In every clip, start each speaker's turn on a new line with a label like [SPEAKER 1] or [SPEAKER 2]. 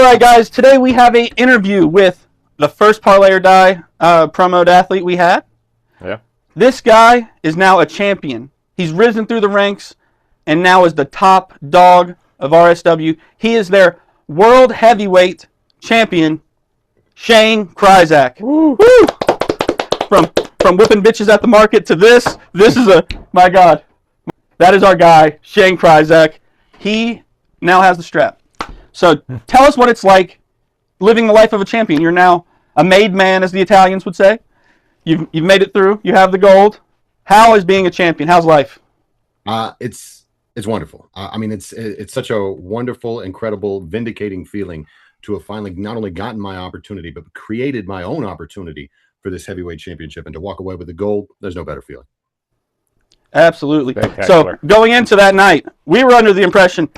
[SPEAKER 1] All right, guys. Today we have an interview with the first Parlay or Die promoted athlete we had.
[SPEAKER 2] Yeah.
[SPEAKER 1] This guy is now a champion. He's risen through the ranks and now is the top dog of RSW. He is their world heavyweight champion, Shane Kryzak.
[SPEAKER 2] Woo.
[SPEAKER 1] Woo! From whipping bitches at the market to this is my God. That is our guy, Shane Kryzak. He now has the strap. So tell us what it's like living the life of a champion. You're now a made man, as the Italians would say. You've made it through. You have the gold. How is being a champion? How's life?
[SPEAKER 3] It's wonderful. I mean, it's such a wonderful, incredible, vindicating feeling to have finally not only gotten my opportunity, but created my own opportunity for this heavyweight championship, and to walk away with the gold. There's no better feeling.
[SPEAKER 1] Absolutely. So going into that night, we were under the impression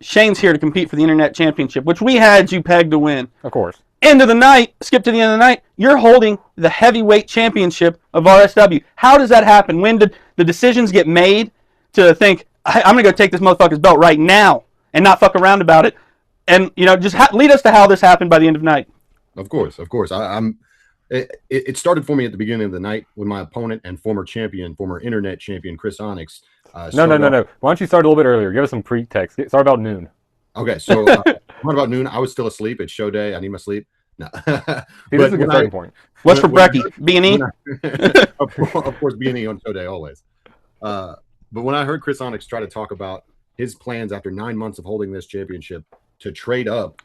[SPEAKER 1] Shane's here to compete for the Internet Championship, which we had you pegged to win.
[SPEAKER 2] Of course.
[SPEAKER 1] End of the night, skip to the end of the night, you're holding the heavyweight championship of RSW. How does that happen? When did the decisions get made to think, I'm going to go take this motherfucker's belt right now and not fuck around about it? And, just lead us to how this happened by the end of the night.
[SPEAKER 3] Of course. It started for me at the beginning of the night when my opponent and former Internet champion, Kryzak.
[SPEAKER 2] No. Why don't you start a little bit earlier? Give us some pretext. Start about noon.
[SPEAKER 3] Okay, so right about noon, I was still asleep. It's show day. I need my sleep. No.
[SPEAKER 2] See, this is a good starting point.
[SPEAKER 1] What's for brekkie? B&E?
[SPEAKER 3] Of course, B&E on show day, always. But when I heard Kryzak try to talk about his plans after 9 months of holding this championship to trade up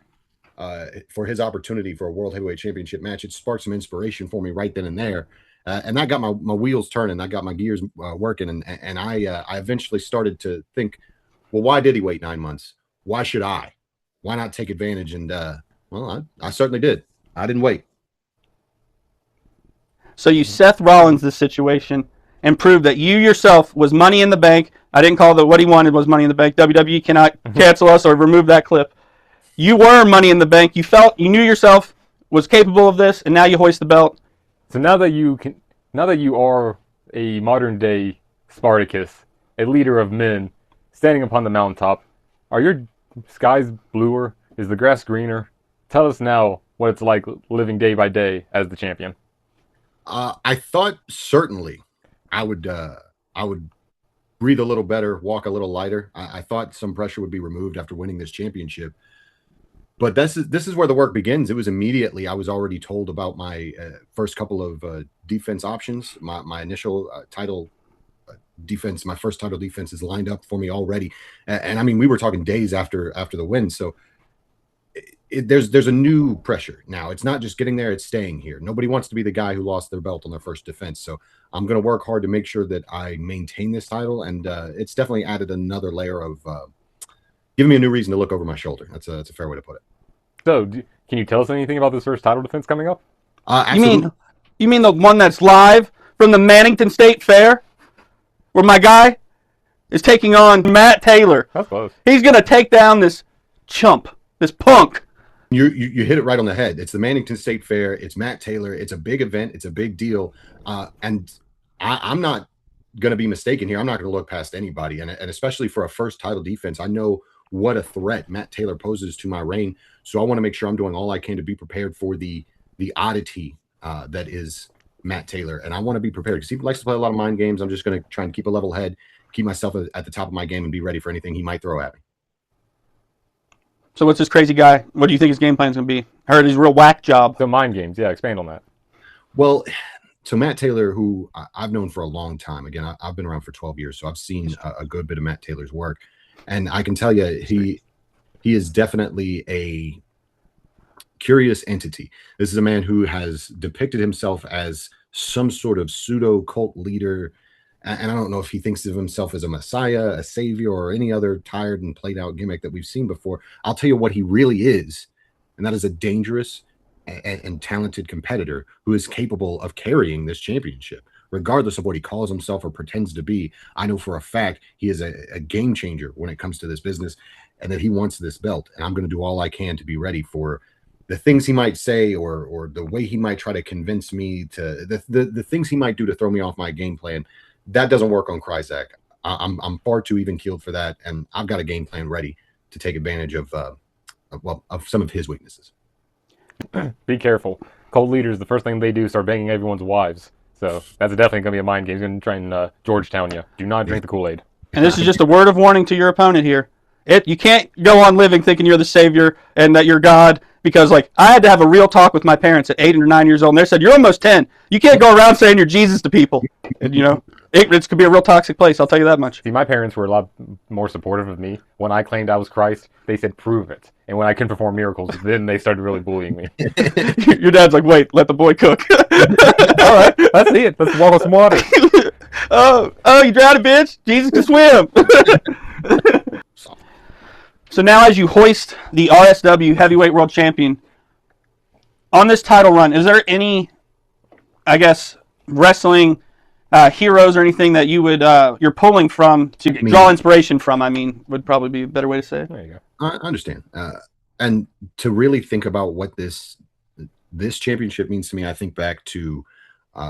[SPEAKER 3] for his opportunity for a World Heavyweight Championship match, it sparked some inspiration for me right then and there. And that got my wheels turning. That got my gears working. And I eventually started to think, well, why did he wait 9 months? Why should I? Why not take advantage? And, I certainly did. I didn't wait.
[SPEAKER 1] So you Seth Rollins this situation and proved that you yourself was money in the bank. I didn't call what he wanted was money in the bank. WWE cannot cancel us or remove that clip. You were money in the bank. You knew yourself was capable of this, and now you hoist the belt.
[SPEAKER 2] So now that you are a modern day Spartacus, a leader of men, standing upon the mountaintop, are your skies bluer? Is the grass greener? Tell us now what it's like living day by day as the champion.
[SPEAKER 3] I thought certainly I would breathe a little better, walk a little lighter. I thought some pressure would be removed after winning this championship. But this is where the work begins. It was immediately. I was already told about my first couple of defense options. My initial title defense, my first title defense is lined up for me already. And I mean, we were talking days after the win. So there's a new pressure now. It's not just getting there, it's staying here. Nobody wants to be the guy who lost their belt on their first defense. So I'm going to work hard to make sure that I maintain this title. And it's definitely added another layer of giving me a new reason to look over my shoulder. That's a fair way to put it.
[SPEAKER 2] So, can you tell us anything about this first title defense coming up?
[SPEAKER 1] You mean the one that's live from the Mannington State Fair, where my guy is taking on Matt Taylor?
[SPEAKER 2] That's close.
[SPEAKER 1] He's gonna take down this chump, this punk.
[SPEAKER 3] You hit it right on the head. It's the Mannington State Fair. It's Matt Taylor. It's a big event. It's a big deal. And I'm not going to be mistaken here. I'm not going to look past anybody. And especially for a first title defense, I know what a threat Matt Taylor poses to my reign. So I want to make sure I'm doing all I can to be prepared for the oddity that is Matt Taylor. And I want to be prepared because he likes to play a lot of mind games. I'm just going to try and keep a level head, keep myself at the top of my game, and be ready for anything he might throw at me.
[SPEAKER 1] So what's this crazy guy? What do you think his game plan's going to be? I heard he's a real whack job.
[SPEAKER 2] The mind games. Yeah, expand on that.
[SPEAKER 3] Well, so Matt Taylor, who I've known for a long time. Again, I've been around for 12 years, so I've seen a good bit of Matt Taylor's work. And I can tell you, he is definitely a curious entity. This is a man who has depicted himself as some sort of pseudo cult leader. And I don't know if he thinks of himself as a messiah, a savior, or any other tired and played out gimmick that we've seen before. I'll tell you what he really is. And that is a dangerous and talented competitor who is capable of carrying this championship. Regardless of what he calls himself or pretends to be, I know for a fact he is a game changer when it comes to this business, and that he wants this belt. And I'm going to do all I can to be ready for the things he might say or the way he might try to convince me to the things he might do to throw me off my game plan. That doesn't work on Kryzak. I'm far too even keeled for that, and I've got a game plan ready to take advantage of of some of his weaknesses.
[SPEAKER 2] Be careful. Cult leaders, the first thing they do is start banging everyone's wives. So that's definitely going to be a mind game. He's going to try and Georgetown you. Do not drink the Kool-Aid.
[SPEAKER 1] And this is just a word of warning to your opponent here. You can't go on living thinking you're the savior and that you're God, because like I had to have a real talk with my parents at 8 or 9 years old, and they said, you're almost 10. You can't go around saying you're Jesus to people. And ignorance could be a real toxic place, I'll tell you that much.
[SPEAKER 2] See, my parents were a lot more supportive of me. When I claimed I was Christ, they said, prove it. And when I couldn't perform miracles, then they started really bullying me.
[SPEAKER 1] Your dad's like, wait, let the boy cook.
[SPEAKER 2] All right, let's see it. Let's swallow some water.
[SPEAKER 1] Oh, you drowned, bitch. Jesus can swim. So now as you hoist the RSW Heavyweight World Champion, on this title run, is there any, I guess, wrestling heroes or anything that you're pulling from to draw inspiration from? I mean, would probably be a better way to say it.
[SPEAKER 2] There you go.
[SPEAKER 3] I understand. And to really think about what this championship means to me, I think back to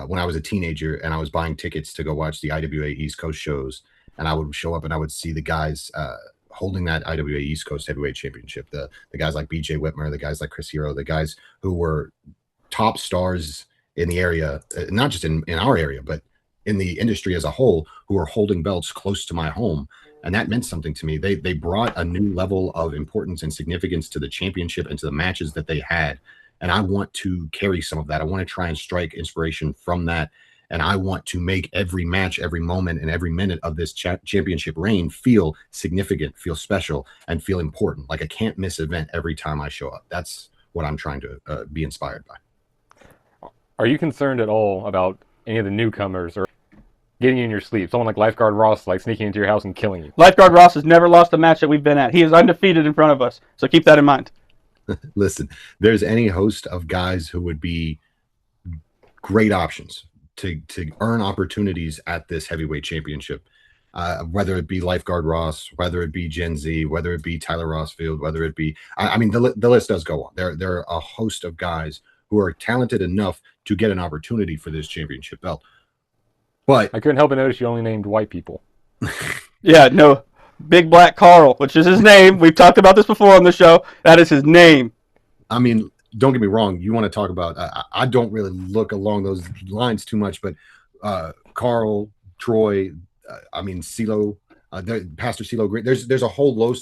[SPEAKER 3] when I was a teenager and I was buying tickets to go watch the IWA East Coast shows, and I would show up and I would see the guys holding that IWA East Coast Heavyweight Championship, the guys like BJ Whitmer, the guys like Chris Hero, the guys who were top stars in the area, not just in our area, but in the industry as a whole, who were holding belts close to my home. And that meant something to me. They brought a new level of importance and significance to the championship and to the matches that they had. And I want to carry some of that. I want to try and strike inspiration from that. And I want to make every match, every moment, and every minute of this championship reign feel significant, feel special, and feel important. Like a can't miss event every time I show up. That's what I'm trying to be inspired by.
[SPEAKER 2] Are you concerned at all about any of the newcomers or getting in your sleep? Someone like Lifeguard Ross, like sneaking into your house and killing you.
[SPEAKER 1] Lifeguard Ross has never lost a match that we've been at. He is undefeated in front of us. So keep that in mind.
[SPEAKER 3] Listen, there's any host of guys who would be great options to earn opportunities at this heavyweight championship, whether it be Lifeguard Ross, whether it be Gen Z, whether it be Tyler Rossfield, whether it be, I mean, the list does go on. There are a host of guys who are talented enough to get an opportunity for this championship belt. But
[SPEAKER 2] I couldn't help but notice you only named white people.
[SPEAKER 1] Yeah, no. Big Black Carl, which is his name. We've talked about this before on the show. That is his name.
[SPEAKER 3] I mean, don't get me wrong. You want to talk about, I don't really look along those lines too much, but Carl, Troy, I mean, CeeLo, Pastor CeeLo Green, there's a whole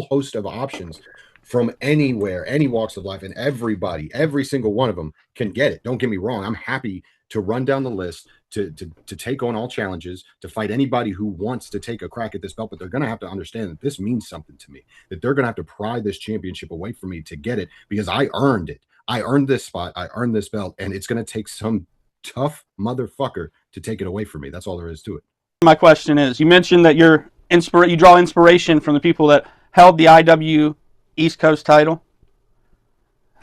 [SPEAKER 3] host of options from anywhere, any walks of life, and everybody, every single one of them can get it. Don't get me wrong. I'm happy to run down the list, to take on all challenges, to fight anybody who wants to take a crack at this belt, but they're going to have to understand that this means something to me, that they're going to have to pry this championship away from me to get it, because I earned it. I earned this spot. I earned this belt, and it's going to take some tough motherfucker to take it away from me. That's all there is to it.
[SPEAKER 1] My question is, you mentioned that you draw inspiration from the people that held the IW East Coast title.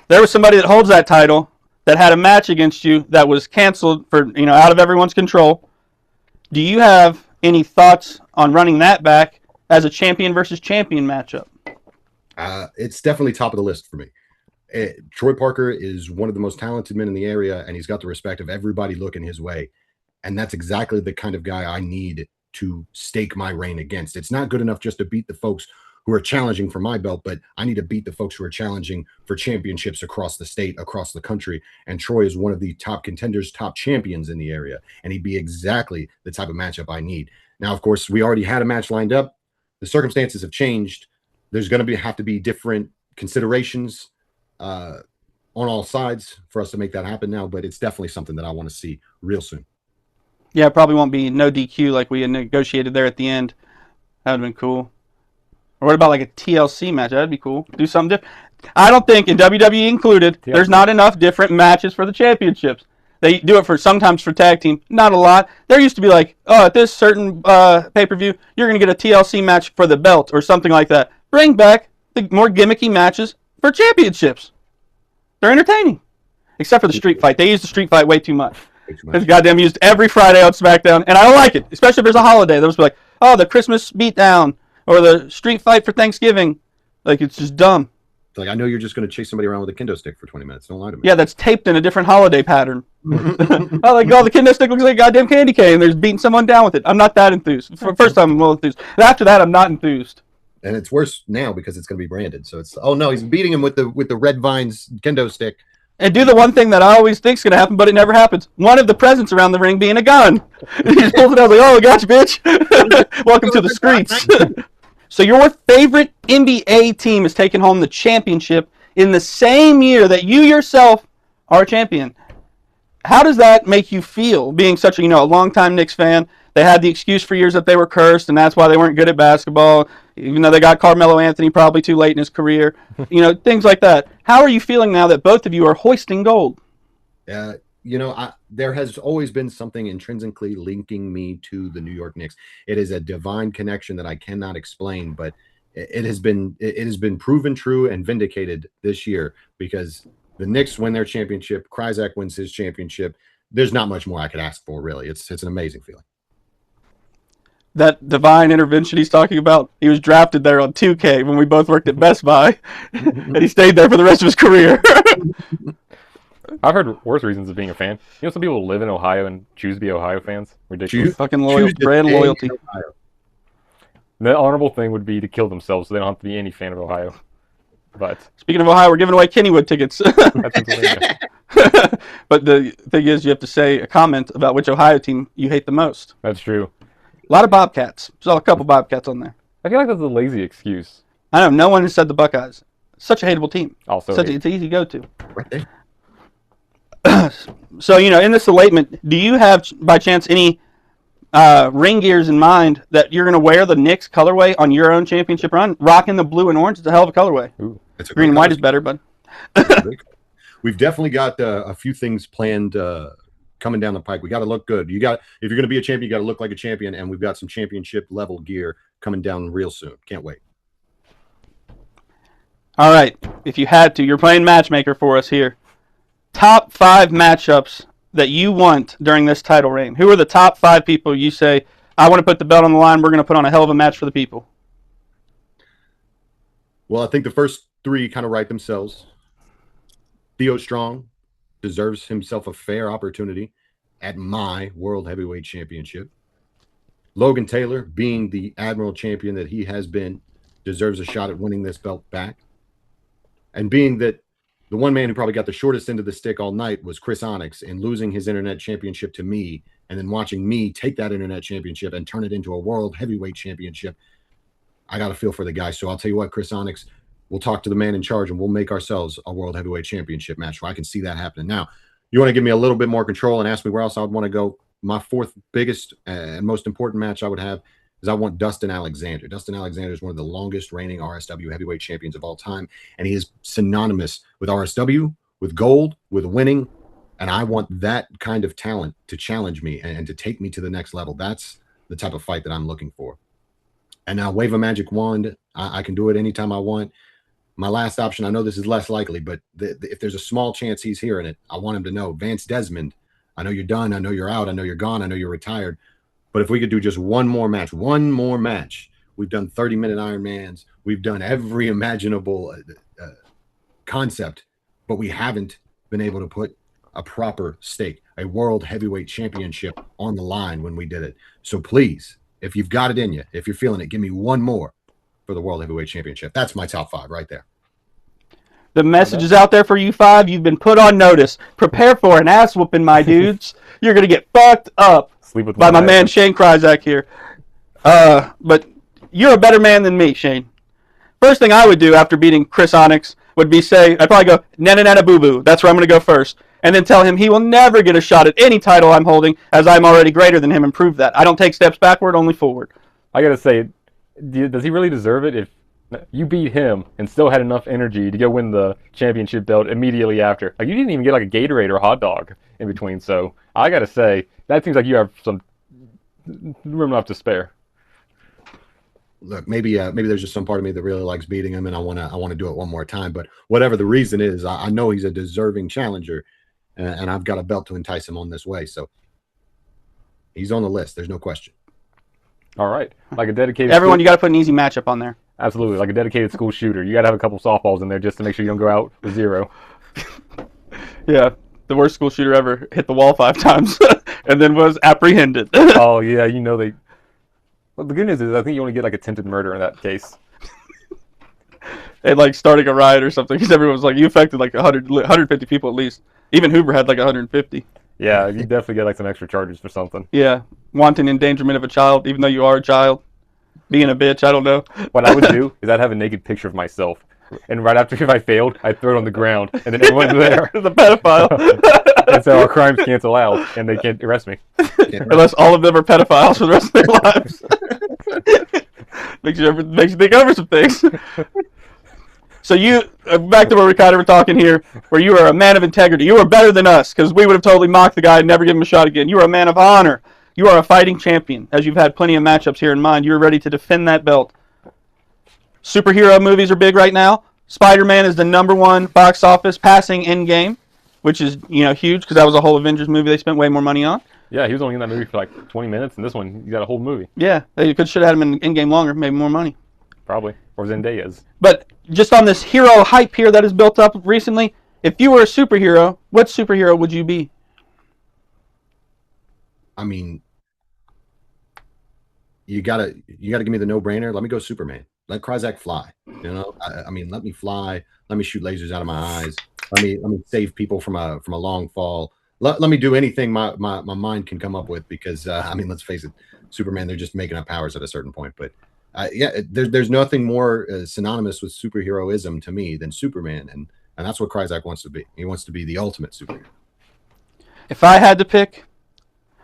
[SPEAKER 1] There was somebody that holds that title that had a match against you that was canceled for, out of everyone's control. Do you have any thoughts on running that back as a champion versus champion matchup?
[SPEAKER 3] It's definitely top of the list for me. Troy Parker is one of the most talented men in the area, and he's got the respect of everybody looking his way. And that's exactly the kind of guy I need to stake my reign against. It's not good enough just to beat the folks who are challenging for my belt, but I need to beat the folks who are challenging for championships across the state, across the country. And Troy is one of the top contenders, top champions in the area, and he'd be exactly the type of matchup I need. Now, of course, we already had a match lined up. The circumstances have changed. There's going to have to be different considerations on all sides for us to make that happen now, but it's definitely something that I want to see real soon.
[SPEAKER 1] Yeah, it probably won't be no DQ like we had negotiated there at the end. That would have been cool. Or what about like a TLC match? That'd be cool. Do something different. I don't think, in WWE included, there's not enough different matches for the championships. They do it sometimes for tag team, not a lot. There used to be like, oh, at this certain pay-per-view, you're going to get a TLC match for the belt or something like that. Bring back the more gimmicky matches for championships. They're entertaining. Except for the street fight. They use the street fight way too much. It's goddamn used every Friday on SmackDown, and I don't like it, especially if there's a holiday. They'll just be like, oh, the Christmas beatdown, or the street fight for Thanksgiving. Like, it's just dumb.
[SPEAKER 3] It's like, I know you're just going to chase somebody around with a kendo stick for 20 minutes. Don't lie to me.
[SPEAKER 1] Yeah, that's taped in a different holiday pattern. Oh, like, oh, the kendo stick looks like a goddamn candy cane, and there's beating someone down with it. I'm not that enthused. For the first time, I'm well enthused. And after that, I'm not enthused.
[SPEAKER 3] And it's worse now because it's going to be branded. So it's, oh no, he's beating him with the Red Vines kendo stick.
[SPEAKER 1] And do the one thing that I always think's going to happen, but it never happens. One of the presents around the ring being a gun. He just pulls it out like, oh, I got you, bitch. Welcome to the streets. So your favorite NBA team is taking home the championship in the same year that you yourself are a champion. How does that make you feel, being such a, a longtime Knicks fan? They had the excuse for years that they were cursed, and that's why they weren't good at basketball, even though they got Carmelo Anthony probably too late in his career. Things like that. How are you feeling now that both of you are hoisting gold?
[SPEAKER 3] There has always been something intrinsically linking me to the New York Knicks. It is a divine connection that I cannot explain, but it has been proven true and vindicated this year because the Knicks win their championship. Kryzak wins his championship. There's not much more I could ask for, really. It's an amazing feeling.
[SPEAKER 1] That divine intervention he's talking about, he was drafted there on 2K when we both worked at Best Buy, and he stayed there for the rest of his career.
[SPEAKER 2] I've heard worse reasons of being a fan. Some people live in Ohio and choose to be Ohio fans. Ridiculous.
[SPEAKER 1] Fucking loyal, brand loyalty.
[SPEAKER 2] The honorable thing would be to kill themselves so they don't have to be any fan of Ohio. But
[SPEAKER 1] speaking of Ohio, we're giving away Kennywood tickets.
[SPEAKER 2] That's Pennsylvania.
[SPEAKER 1] But the thing is, you have to say a comment about which Ohio team you hate the most.
[SPEAKER 2] That's true.
[SPEAKER 1] A lot of Bobcats. Saw a couple Bobcats on there.
[SPEAKER 2] I feel like that's a lazy excuse.
[SPEAKER 1] I know. No one has said the Buckeyes. Such a hateable team.
[SPEAKER 2] Also,
[SPEAKER 1] it's easy to go to.
[SPEAKER 3] Right there.
[SPEAKER 1] So, in this elatement, do you have, by chance, any ring gears in mind that you're going to wear the Knicks colorway on your own championship run? Rocking the blue and orange, it's a hell of a colorway.
[SPEAKER 3] Ooh,
[SPEAKER 1] green and white is better, bud.
[SPEAKER 3] We've definitely got a few things planned coming down the pike. We got to look good. If you're going to be a champion, you got to look like a champion, and we've got some championship level gear coming down real soon. Can't wait.
[SPEAKER 1] All right. If you had to, you're playing matchmaker for us here. Top 5 matchups that you want during this title reign. Who are the top 5 people you say, I want to put the belt on the line, we're going to put on a hell of a match for the people?
[SPEAKER 3] Well, I think the first 3 kind of write themselves. Theo Strong deserves himself a fair opportunity at my World Heavyweight Championship. Logan Taylor, being the Admiral champion that he has been, deserves a shot at winning this belt back. And being that the one man who probably got the shortest end of the stick all night was Chris Onyx, and losing his internet championship to me, and then watching me take that internet championship and turn it into a World Heavyweight Championship, I got to feel for the guy. So I'll tell you what, Chris Onyx, we'll talk to the man in charge, and we'll make ourselves a World Heavyweight Championship match. I can see that happening. Now, you want to give me a little bit more control and ask me where else I would want to go? My 4th biggest and most important match I would have is I want Dustin Alexander. Dustin Alexander is one of the longest reigning RSW heavyweight champions of all time, and he is synonymous with RSW, with gold, with winning, and I want that kind of talent to challenge me and to take me to the next level. That's the type of fight that I'm looking for. And now wave a magic wand. I can do it anytime I want. My last option, I know this is less likely, but if there's a small chance he's hearing it, I want him to know, Vance Desmond, I know you're done. I know you're out. I know you're gone. I know you're retired. But if we could do just one more match, we've done 30-minute Ironmans. We've done every imaginable concept, but we haven't been able to put a proper stake, a World Heavyweight Championship on the line when we did it. So please, if you've got it in you, if you're feeling it, give me one more for the World Heavyweight Championship. That's my top 5 right there.
[SPEAKER 1] The message is out there for you 5. You've been put on notice. Prepare for an ass whooping, my dudes. You're going to get fucked up by my man Shane Kryzak here. But you're a better man than me, Shane. First thing I would do after beating Chris Onyx would be I'd probably go, nana boo boo. That's where I'm going to go first. And then tell him he will never get a shot at any title I'm holding, as I'm already greater than him, and prove that. I don't take steps backward, only forward.
[SPEAKER 2] I got to say, does he really deserve it if you beat him and still had enough energy to go win the championship belt immediately after? Like, you didn't even get like a Gatorade or a hot dog in between. So I got to say, that seems like you have some room enough to spare.
[SPEAKER 3] Look, maybe there's just some part of me that really likes beating him, and I want to do it one more time. But whatever the reason is, I know he's a deserving challenger, and I've got a belt to entice him on this way. So he's on the list. There's no question.
[SPEAKER 2] All right, like a dedicated.
[SPEAKER 1] Everyone, you got to put an easy matchup on there.
[SPEAKER 2] Absolutely, like a dedicated school shooter. You got to have a couple softballs in there just to make sure you don't go out with 0.
[SPEAKER 1] Yeah, the worst school shooter ever hit the wall 5 times and then was apprehended.
[SPEAKER 2] Oh yeah, they. Well, the good news is I think you only get like attempted murder in that case.
[SPEAKER 1] and like starting a riot or something because everyone was like, you affected like 150 people at least. Even Hoover had like 150.
[SPEAKER 2] Yeah, you definitely get like some extra charges for something.
[SPEAKER 1] Yeah, wanton endangerment of a child, even though you are a child. Being a bitch, I don't know.
[SPEAKER 2] What I would do is I'd have a naked picture of myself, and right after if I failed, I'd throw it on the ground, and then everyone's there.
[SPEAKER 1] The pedophile.
[SPEAKER 2] And so our crimes cancel out, and they can't arrest me.
[SPEAKER 1] Unless all of them are pedophiles for the rest of their lives. makes you think over some things. So you, back to where we kind of were talking here, where you are a man of integrity. You are better than us, because we would have totally mocked the guy and never give him a shot again. You are a man of honor. You are a fighting champion, as you've had plenty of matchups here in mind. You're ready to defend that belt. Superhero movies are big right now. Spider-Man is the #1 box office passing in-game, which is, huge, because that was a whole Avengers movie they spent way more money on.
[SPEAKER 2] Yeah, he was only in that movie for like 20 minutes, and this one, you got a whole movie.
[SPEAKER 1] Yeah, they should have had him in-game longer, maybe more money.
[SPEAKER 2] Probably. Or Zendaya's.
[SPEAKER 1] But just on this hero hype here that has built up recently, if you were a superhero, what superhero would you be?
[SPEAKER 3] I mean, you gotta give me the no-brainer. Let me go Superman. Let Kryzak fly. I mean, let me fly. Let me shoot lasers out of my eyes. Let me save people from a long fall. Let me do anything my mind can come up with, because I mean, let's face it, Superman, they're just making up powers at a certain point. But yeah, there's nothing more synonymous with superheroism to me than Superman, and that's what Kryzak wants to be. He wants to be the ultimate superhero.
[SPEAKER 1] If I had to pick,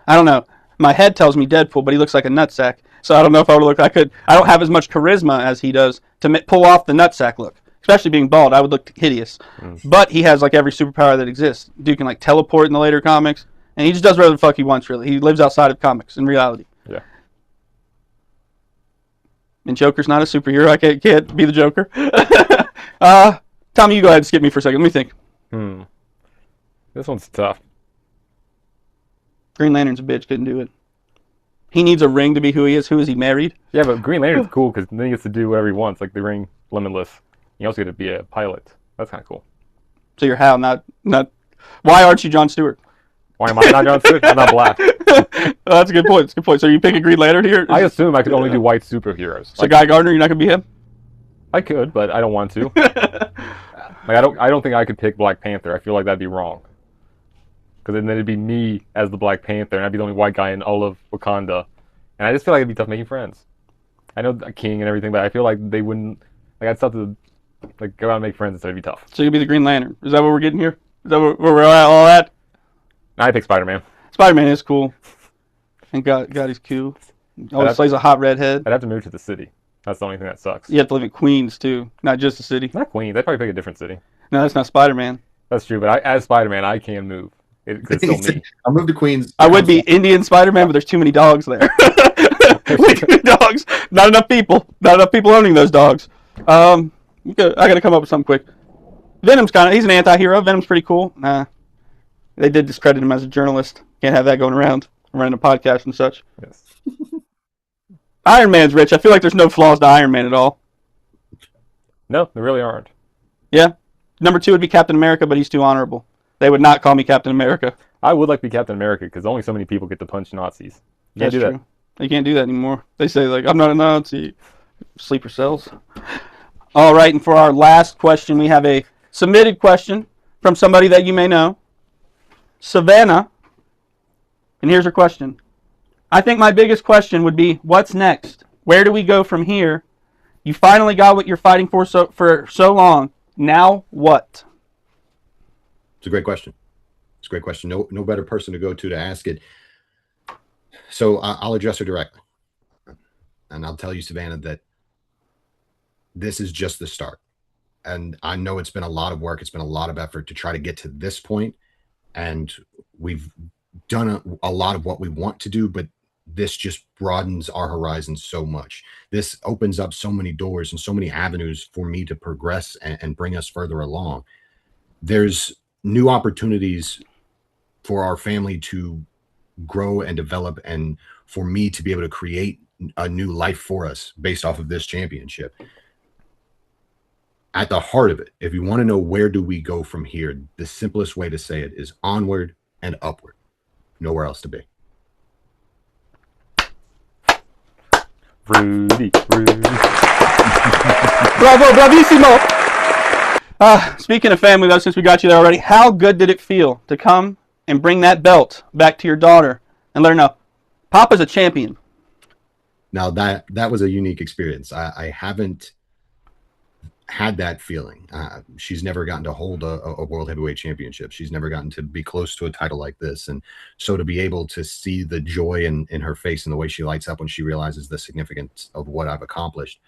[SPEAKER 1] I don't know. My head tells me Deadpool, but he looks like a nutsack. So I don't know if I would look. I don't have as much charisma as he does to pull off the nutsack look. Especially being bald, I would look hideous. But he has like every superpower that exists. Dude can like teleport in the later comics, and he just does whatever the fuck he wants. Really, he lives outside of comics in reality.
[SPEAKER 2] Yeah.
[SPEAKER 1] And Joker's not a superhero. I can't be the Joker. Tommy, you go ahead and skip me for a second. Let me think.
[SPEAKER 2] This one's tough.
[SPEAKER 1] Green Lantern's a bitch. Couldn't do it. He needs a ring to be who he is. Who is he married?
[SPEAKER 2] Yeah, but Green Lantern's cool because then he gets to do whatever he wants, like the ring limitless. You also get to be a pilot. That's kind of cool.
[SPEAKER 1] So you're Hal, not. Why aren't you Jon Stewart?
[SPEAKER 2] Why am I not Jon Stewart? I'm not black.
[SPEAKER 1] That's a good point. That's a good point. So you picking Green Lantern here?
[SPEAKER 2] I assume I could only do white superheroes.
[SPEAKER 1] So Guy Gardner, you're not gonna be him?
[SPEAKER 2] I could, but I don't want to. I don't think I could pick Black Panther. I feel like that'd be wrong. Because then it'd be me as the Black Panther, and I'd be the only white guy in all of Wakanda. And I just feel like it'd be tough making friends. I know a king and everything, but I feel like they wouldn't. Like I'd start to go out and make friends, and so it'd be tough.
[SPEAKER 1] So you'd be the Green Lantern. Is that what we're getting here? Is that where we're all at?
[SPEAKER 2] I pick Spider-Man.
[SPEAKER 1] Spider-Man is cool. And God he's cool. Always plays a hot redhead.
[SPEAKER 2] I'd have to move to the city. That's the only thing that sucks.
[SPEAKER 1] You have to live in Queens too, not just the city.
[SPEAKER 2] Not Queens. They'd probably pick a different city.
[SPEAKER 1] No, that's not Spider-Man.
[SPEAKER 2] That's true, but as Spider-Man, I can move. It's still me.
[SPEAKER 3] I'll move to Queens.
[SPEAKER 1] I would be Indian Spider-Man, but there's too many dogs there. Way too many dogs. Not enough people. Not enough people owning those dogs. I gotta come up with something quick. Venom's he's an anti-hero. Venom's pretty cool. Nah. They did discredit him as a journalist. Can't have that going around. Running a podcast and such.
[SPEAKER 2] Yes.
[SPEAKER 1] Iron Man's rich. I feel like there's no flaws to Iron Man at all.
[SPEAKER 2] No, there really aren't.
[SPEAKER 1] Yeah. #2 would be Captain America, but he's too honorable. They would not call me Captain America.
[SPEAKER 2] I would like to be Captain America because only so many people get to punch Nazis. You can't do
[SPEAKER 1] true.
[SPEAKER 2] that.
[SPEAKER 1] You can't do that anymore. They say, like, I'm not a Nazi. Sleeper cells. All right, and for our last question, we have a submitted question from somebody that you may know. Savannah. And here's her question. I think my biggest question would be, what's next? Where do we go from here? You finally got what you're fighting for so long. Now what?
[SPEAKER 3] It's a great question. It's a great question. No better person to go to ask it. So I'll address her directly. And I'll tell you, Savannah, that this is just the start. And I know it's been a lot of work. It's been a lot of effort to try to get to this point. And we've done a lot of what we want to do, but this just broadens our horizons so much. This opens up so many doors and so many avenues for me to progress and bring us further along. There's new opportunities for our family to grow and develop, and for me to be able to create a new life for us based off of this championship. At the heart of it, if you want to know where do we go from here, the simplest way to say it is onward and upward. Nowhere else to be.
[SPEAKER 2] Rudy.
[SPEAKER 1] Bravo, bravissimo. Speaking of family, though, since we got you there already, how good did it feel to come and bring that belt back to your daughter and let her know, Papa's a champion?
[SPEAKER 3] Now that was a unique experience. I haven't had that feeling. She's never gotten to hold a world heavyweight championship. She's never gotten to be close to a title like this. And so to be able to see the joy in her face and the way she lights up when she realizes the significance of what I've accomplished,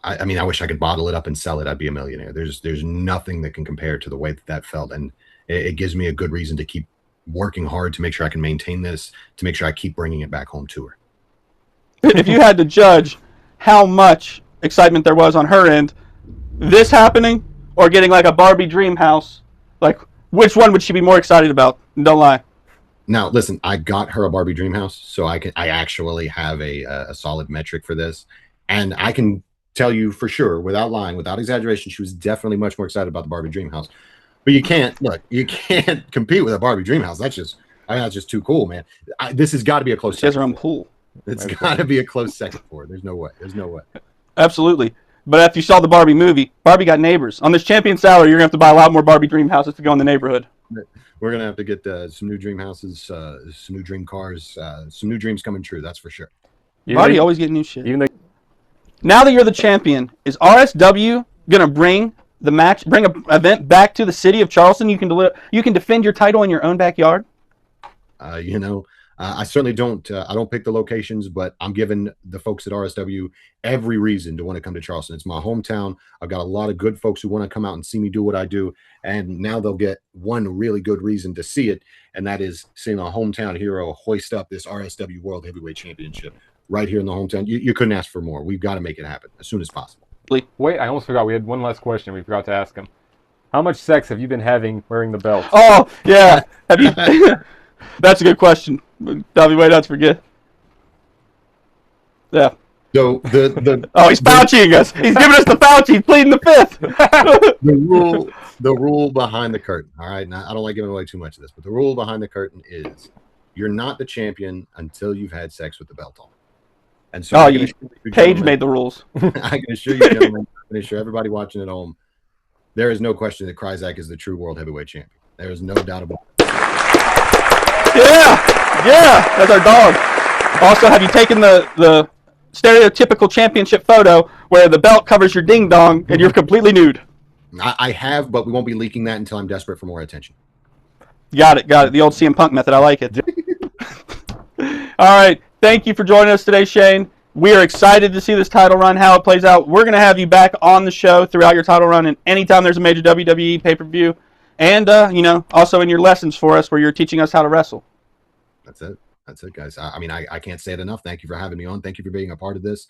[SPEAKER 3] I mean, I wish I could bottle it up and sell it. I'd be a millionaire. There's nothing that can compare to the way that felt. And it gives me a good reason to keep working hard to make sure I can maintain this, to make sure I keep bringing it back home to her.
[SPEAKER 1] If you had to judge how much excitement there was on her end, this happening or getting like a Barbie dream house, like which one would she be more excited about? Don't lie.
[SPEAKER 3] Now, listen, I got her a Barbie dream house, so I actually have a solid metric for this, and I can tell you for sure, without lying, without exaggeration, she was definitely much more excited about the Barbie dream house. But you can't compete with a Barbie dream house. That's just too cool, man. This has got to be a close.
[SPEAKER 1] She has her own pool.
[SPEAKER 3] It's got to be a close second for her. There's no way.
[SPEAKER 1] Absolutely. But after you saw the Barbie movie, Barbie got neighbors. On this champion salary, you're going to have to buy a lot more Barbie dream houses to go in the neighborhood.
[SPEAKER 3] We're going to have to get some new dream houses, some new dream cars, some new dreams coming true. That's for sure.
[SPEAKER 1] Barbie always getting new shit. Now that you're the champion, is RSW going to bring an event back to the city of Charleston? You can defend your title in your own backyard?
[SPEAKER 3] I certainly don't. I don't pick the locations, but I'm giving the folks at RSW every reason to want to come to Charleston. It's my hometown. I've got a lot of good folks who want to come out and see me do what I do, and now they'll get one really good reason to see it, and that is seeing a hometown hero hoist up this RSW World Heavyweight Championship right here in the hometown. You couldn't ask for more. We've got to make it happen as soon as possible.
[SPEAKER 2] Wait, I almost forgot. We had one last question we forgot to ask him. How much sex have you been having wearing the belt?
[SPEAKER 1] Oh, yeah. Have you? That's a good question. Dobby, wait, not to forget. Yeah.
[SPEAKER 3] So
[SPEAKER 1] he's Fauciing us. He's giving us the Fauci. He's pleading the fifth.
[SPEAKER 3] the rule behind the curtain. All right. Now, I don't like giving away too much of this, but the rule behind the curtain is you're not the champion until you've had sex with the belt on. And so,
[SPEAKER 1] Paige made the rules.
[SPEAKER 3] I can assure you, gentlemen, I can assure everybody watching at home, there is no question that Kryzak is the true world heavyweight champion. There is no doubt about it.
[SPEAKER 1] Yeah, that's our dog. Also, have you taken the stereotypical championship photo where the belt covers your ding dong and you're completely nude?
[SPEAKER 3] I have, but we won't be leaking that until I'm desperate for more attention.
[SPEAKER 1] Got it. The old CM Punk method. I like it. All right. Thank you for joining us today, Shane. We are excited to see this title run, how it plays out. We're going to have you back on the show throughout your title run and anytime there's a major WWE pay-per-view. And, also in your lessons for us where you're teaching us how to wrestle.
[SPEAKER 3] That's it, guys. I can't say it enough. Thank you for having me on. Thank you for being a part of this.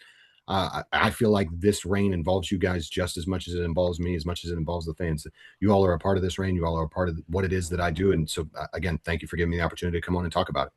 [SPEAKER 3] I feel like this reign involves you guys just as much as it involves me, as much as it involves the fans. You all are a part of this reign. You all are a part of what it is that I do. And so, again, thank you for giving me the opportunity to come on and talk about it.